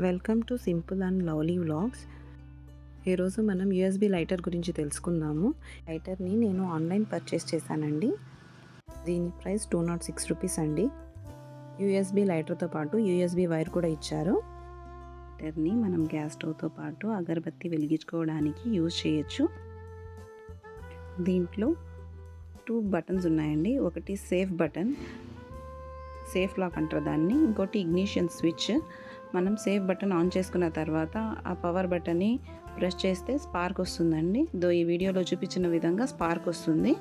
Welcome to simple and lovely vlogs. ఈరోజు మనం USB lighter గురించి తెలుసుకుందాము. లైటర్ని నేను ఆన్లైన్ పర్చేస్ చేశానండి. దీని ప్రైస్ 206 రూపీస్ అండి. యూఎస్బీ లైటర్తో పాటు యూఎస్బీ వైర్ కూడా ఇచ్చారు. లైటర్ని మనం గ్యాస్ స్టవ్తో పాటు అగరబత్తి వెలిగించుకోవడానికి యూజ్ చేయొచ్చు. దీంట్లో 2 బటన్స్ ఉన్నాయండి. ఒకటి సేఫ్ బటన్, సేఫ్ లాక్ అంటారు దాన్ని. ఇంకోటి ఇగ్నిషన్ స్విచ్. మనం సేఫ్ బటన్ ఆన్ చేసుకున్న తర్వాత ఆ పవర్ బటన్ని ప్రెస్ చేస్తే స్పార్క్ వస్తుందండి. ఈ వీడియోలో చూపించిన విధంగా స్పార్క్ వస్తుంది.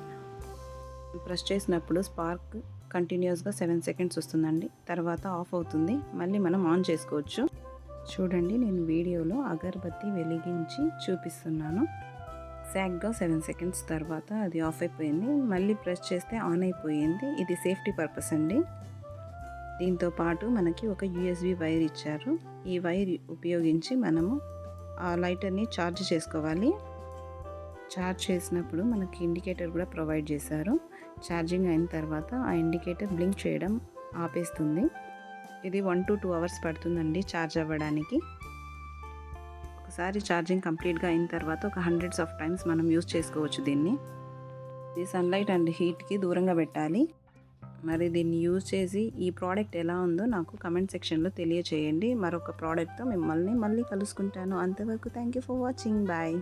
ప్రెస్ చేసినప్పుడు స్పార్క్ కంటిన్యూస్గా 7 సెకండ్స్ వస్తుందండి. తర్వాత ఆఫ్ అవుతుంది. మళ్ళీ మనం ఆన్ చేసుకోవచ్చు. చూడండి, నేను వీడియోలో అగరబత్తి వెలిగించి చూపిస్తున్నాను. ఎగ్జాక్ట్గా 7 సెకండ్స్ తర్వాత అది ఆఫ్ అయిపోయింది. మళ్ళీ ప్రెస్ చేస్తే ఆన్ అయిపోయింది. ఇది సేఫ్టీ పర్పస్ అండి. దీంతో పాటు మనకి ఒక యూఎస్బీ వైర్ ఇచ్చారు. ఈ వైర్ ఉపయోగించి మనము ఆ లైటర్ని ఛార్జ్ చేసుకోవాలి. ఛార్జ్ చేసినప్పుడు మనకి ఇండికేటర్ కూడా ప్రొవైడ్ చేశారు. ఛార్జింగ్ అయిన తర్వాత ఆ ఇండికేటర్ బ్లింక్ చేయడం ఆపేస్తుంది. ఇది 1 to 2 అవర్స్ పడుతుందండి ఛార్జ్ అవ్వడానికి. ఒకసారి ఛార్జింగ్ కంప్లీట్గా అయిన తర్వాత ఒక హండ్రెడ్స్ ఆఫ్ టైమ్స్ మనం యూజ్ చేసుకోవచ్చు దీన్ని. ఇది సన్లైట్ అండ్ హీట్కి దూరంగా పెట్టాలి. మరి దీన్ని యూజ్ చేసి ఈ ప్రోడక్ట్ ఎలా ఉందో నాకు కమెంట్ సెక్షన్లో తెలియచేయండి. మరొక ప్రోడక్ట్తో మిమ్మల్ని మళ్ళీ కలుసుకుంటాను. అంతవరకు thank you for watching. Bye.